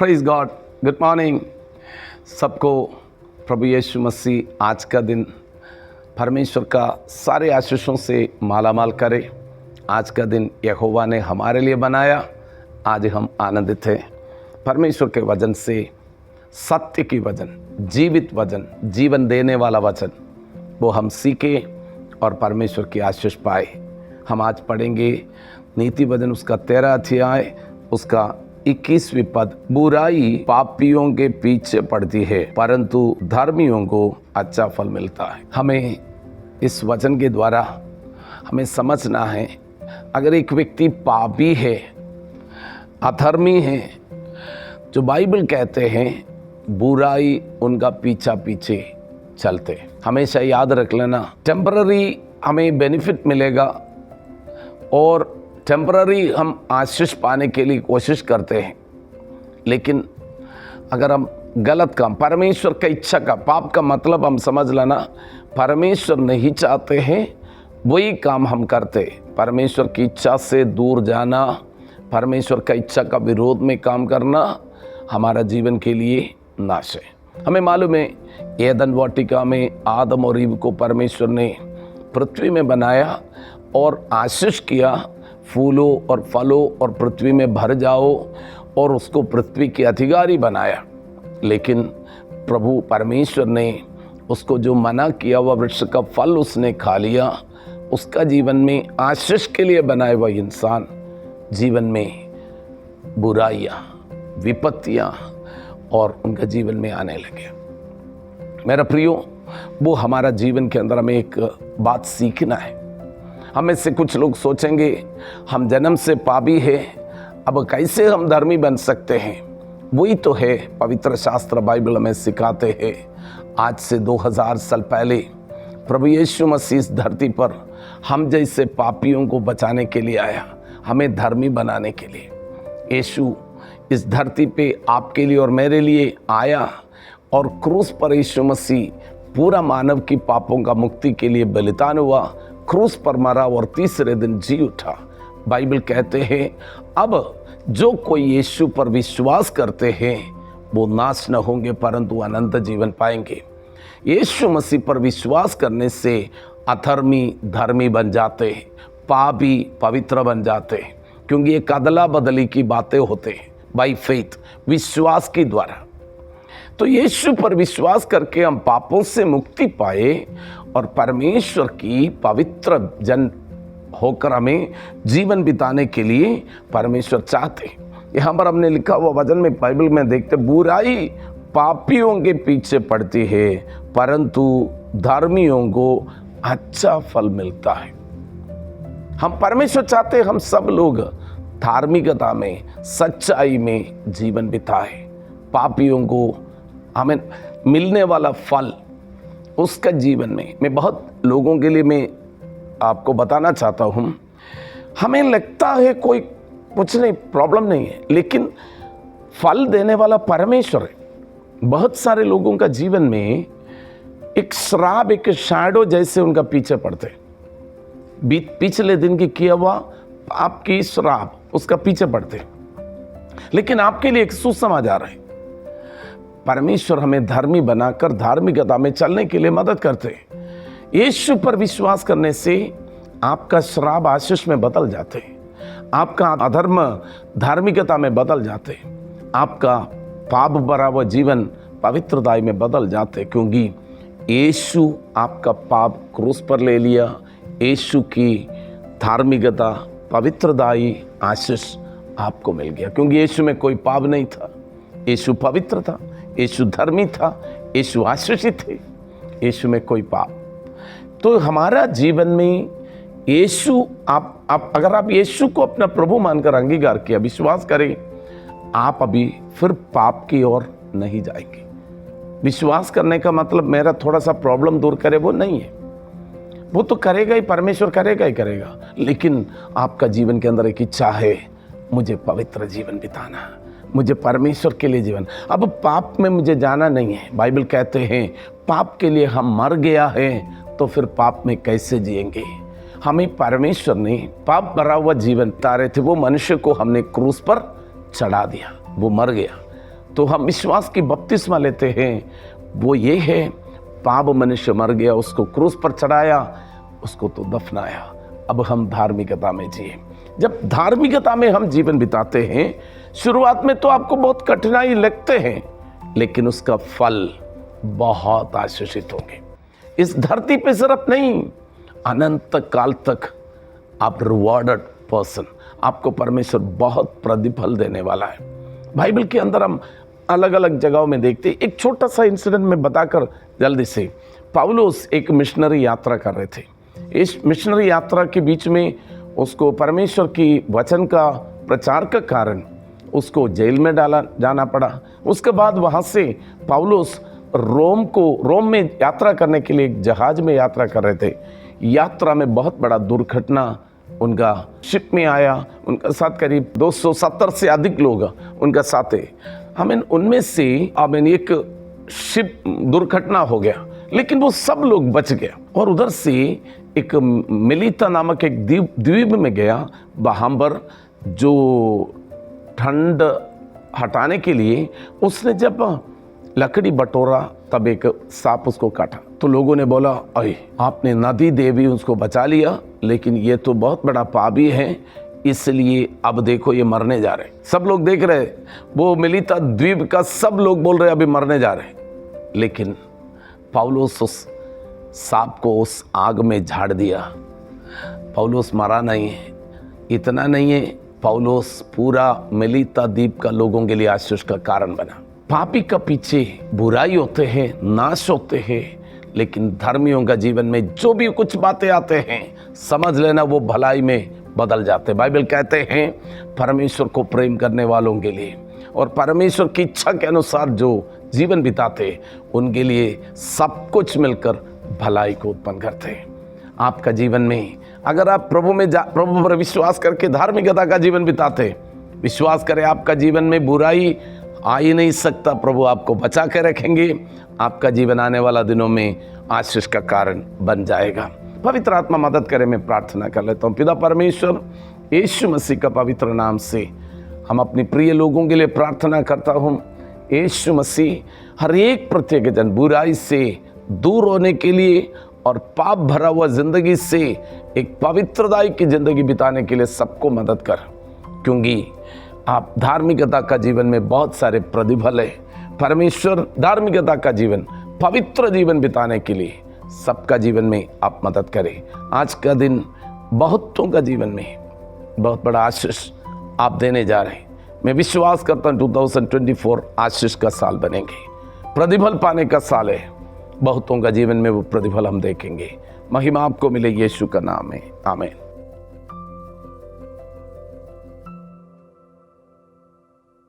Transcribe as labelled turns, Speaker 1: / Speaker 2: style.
Speaker 1: Praise God. Good morning सबको। प्रभु यीशु मसीह आज का दिन परमेश्वर का सारे आशीषों से मालामाल करे। आज का दिन यहोवा ने हमारे लिए बनाया। आज हम आनंदित हैं परमेश्वर के वचन से। सत्य की वचन, जीवित वचन, जीवन देने वाला वचन, वो हम सीखें और परमेश्वर की आशीष पाए। हम आज पढ़ेंगे नीति वचन उसका 13 अध्याय उसका 21वीं पद। बुराई पापियों के पीछे पड़ती है परंतु धर्मियों को अच्छा फल मिलता है। हमें इस वचन के द्वारा हमें समझना है, अगर एक व्यक्ति पापी है, अधर्मी है, जो बाइबल कहते हैं बुराई उनका पीछा पीछे चलते। हमेशा याद रख लेना, टेम्पररी हमें बेनिफिट मिलेगा और टेम्पररी हम आशीष पाने के लिए कोशिश करते हैं, लेकिन अगर हम गलत काम, परमेश्वर का इच्छा का, पाप का मतलब हम समझ लेना, परमेश्वर नहीं चाहते हैं वही काम हम करते। परमेश्वर की इच्छा से दूर जाना, परमेश्वर का इच्छा का विरोध में काम करना हमारा जीवन के लिए नाश है। हमें मालूम है एदन वाटिका में आदम और ईव को परमेश्वर ने पृथ्वी में बनाया और आशीष किया, फूलों और फलों और पृथ्वी में भर जाओ, और उसको पृथ्वी के अधिकारी बनाया। लेकिन प्रभु परमेश्वर ने उसको जो मना किया, वह वृक्ष का फल उसने खा लिया। उसका जीवन में आशीष के लिए बनाए हुआ इंसान जीवन में बुराइयाँ, विपत्तियाँ और उनका जीवन में आने लगे। मेरा प्रियो, वो हमारा जीवन के अंदर हमें एक बात सीखना है। हमें से कुछ लोग सोचेंगे हम जन्म से पापी है, अब कैसे हम धर्मी बन सकते हैं। वही तो है पवित्र शास्त्र बाइबल हमें सिखाते हैं। आज से 2000 साल पहले प्रभु यीशु मसीह इस धरती पर हम जैसे पापियों को बचाने के लिए आया, हमें धर्मी बनाने के लिए। यीशु इस धरती पे आपके लिए और मेरे लिए आया और क्रूस पर यीशु मसीह पूरा मानव की पापों का मुक्ति के लिए बलिदान हुआ, क्रूस पर मरा और तीसरे दिन जी उठा। बाइबल कहते हैं अब जो कोई यीशु पर विश्वास करते हैं वो नाश न होंगे परंतु अनंत जीवन पाएंगे। यीशु मसीह पर विश्वास करने से अधर्मी धर्मी बन जाते, पापी पवित्र बन जाते, क्योंकि ये अदला बदली की बातें होते हैं बाई फेथ, विश्वास के द्वारा। तो यीशु पर विश्वास करके हम पापों से मुक्ति पाए और परमेश्वर की पवित्र जन होकर हमें जीवन बिताने के लिए परमेश्वर चाहते। यहाँ पर हमने लिखा हुआ वचन में बाइबल में देखते, बुराई पापियों के पीछे पड़ती है परंतु धर्मियों को अच्छा फल मिलता है। हम परमेश्वर चाहते हम सब लोग धार्मिकता में, सच्चाई में जीवन बिताए। पापियों को हमें मिलने वाला फल उसका जीवन में, मैं बहुत लोगों के लिए मैं आपको बताना चाहता हूँ, हमें लगता है कोई कुछ नहीं, प्रॉब्लम नहीं है, लेकिन फल देने वाला परमेश्वर है। बहुत सारे लोगों का जीवन में एक श्राप, एक शैडो जैसे उनका पीछे पड़ते, पिछले दिन की किया हुआ आपकी श्राप उसका पीछे पड़ते। लेकिन आपके लिए एक सुसमाचार है, परमेश्वर हमें धर्मी बनाकर धार्मिकता में चलने के लिए मदद करते हैं। यीशु पर विश्वास करने से आपका श्राप आशीष में बदल जाते, आपका अधर्म धार्मिकता में बदल जाते, आपका पाप भरा हुआ जीवन पवित्रताई में बदल जाते, क्योंकि यीशु आपका पाप क्रूस पर ले लिया। यीशु की धार्मिकता, पवित्रदायी आशीष आपको मिल गया, क्योंकि यीशु में कोई पाप नहीं था, यीशु पवित्र था, यीशु धर्मी था, यीशु आशीषित थे, यीशु में कोई पाप। तो हमारा जीवन में यीशु, आप अगर आप यीशु को अपना प्रभु मानकर अंगीकार किया, विश्वास करें, आप अभी फिर पाप की ओर नहीं जाएंगे। विश्वास करने का मतलब मेरा थोड़ा सा प्रॉब्लम दूर करे वो नहीं है, वो तो करेगा ही, परमेश्वर करेगा ही करेगा, लेकिन आपका जीवन के अंदर एक इच्छा है, मुझे पवित्र जीवन बिताना, मुझे परमेश्वर के लिए जीवन। अब पाप में मुझे जाना नहीं है। बाइबल कहते हैं पाप के लिए हम मर गया है तो फिर पाप में कैसे जिएंगे। हमें परमेश्वर ने पाप भरा हुआ जीवन बिता रहे थे, वो मनुष्य को हमने क्रूस पर चढ़ा दिया, वो मर गया। तो हम विश्वास की बपतिस्मा लेते हैं, वो ये है, पाप मनुष्य मर गया, उसको क्रूस पर चढ़ाया, उसको तो दफनाया, अब हम धार्मिकता में जिए। जब धार्मिकता में हम जीवन बिताते हैं, शुरुआत में तो आपको बहुत कठिनाई लगते हैं, लेकिन उसका फल बहुत आशीषित होंगे। इस धरती पे सिर्फ नहीं, अनंत काल तक आप रिवॉर्डेड पर्सन, आपको परमेश्वर बहुत प्रतिफल देने वाला है। बाइबल के अंदर हम अलग अलग जगहों में देखते हैं। एक छोटा सा इंसिडेंट में बताकर जल्दी से, पौलुस एक मिशनरी यात्रा कर रहे थे। इस मिशनरी यात्रा के बीच में उसको परमेश्वर की वचन का प्रचार के कारण उसको जेल में डाला जाना पड़ा। उसके बाद वहाँ से पौलुस रोम में यात्रा करने के लिए एक जहाज में यात्रा कर रहे थे। यात्रा में बहुत बड़ा दुर्घटना उनका शिप में आया। उनका साथ करीब 270 से अधिक लोग उनका साथ है। उनमें से एक शिप दुर्घटना हो गया, लेकिन वो सब लोग बच गया। और उधर से एक मिलीता नामक एक द्वीप में गया। वहाँ पर जो ठंड हटाने के लिए उसने जब लकड़ी बटोरा, तब एक सांप उसको काटा। तो लोगों ने बोला, अरे आपने नदी देवी उसको बचा लिया, लेकिन ये तो बहुत बड़ा पापी है, इसलिए अब देखो ये मरने जा रहे। सब लोग देख रहे, वो मिलीता द्वीप का सब लोग बोल रहे अभी मरने जा रहे। लेकिन पौलुस उस सांप को उस आग में झाड़ दिया। पौलुस मरा नहीं है। इतना नहीं है, पौलुस पूरा मिलीता द्वीप का लोगों के लिए आशीष का कारण बना। पापी का पीछे बुराई होते हैं, नाश होते हैं, लेकिन धर्मियों का जीवन में जो भी कुछ बातें आते हैं, समझ लेना वो भलाई में बदल जाते हैं। बाइबल कहते हैं परमेश्वर को प्रेम करने वालों के लिए और परमेश्वर की इच्छा के अनुसार जो जीवन बिताते, उनके लिए सब कुछ मिलकर भलाई को उत्पन्न करते हैं। आपका जीवन में अगर आप प्रभु पर विश्वास करके धार्मिकता का जीवन बिताते, विश्वास करें आपका जीवन में बुराई आ ही नहीं सकता। प्रभु आपको बचा के रखेंगे। आपका जीवन आने वाला दिनों में आशीष का कारण बन जाएगा। पवित्र आत्मा मदद करे। मैं प्रार्थना कर लेता हूँ। पिता परमेश्वर, यीशु मसीह का पवित्र नाम से हम अपनी प्रिय लोगों के लिए प्रार्थना करता हूँ। यीशु मसीह हर एक प्रत्येक जन बुराई से दूर होने के लिए और पाप भरा हुआ जिंदगी से एक पवित्रताई की जिंदगी बिताने के लिए सबको मदद कर, क्योंकि आप धार्मिकता का जीवन में बहुत सारे प्रतिफल है। परमेश्वर धार्मिकता का जीवन, पवित्र जीवन बिताने के लिए सबका जीवन में आप मदद करें। आज का दिन बहुतों का जीवन में बहुत बड़ा आशीष आप देने जा रहे हैं। मैं विश्वास करता हूँ 2024 आशीष का साल बनेंगे, प्रतिफल पाने का साल है। बहुतों का जीवन में वो प्रतिफल हम देखेंगे। महिमा आपको मिले, यीशु का नाम है, आमीन।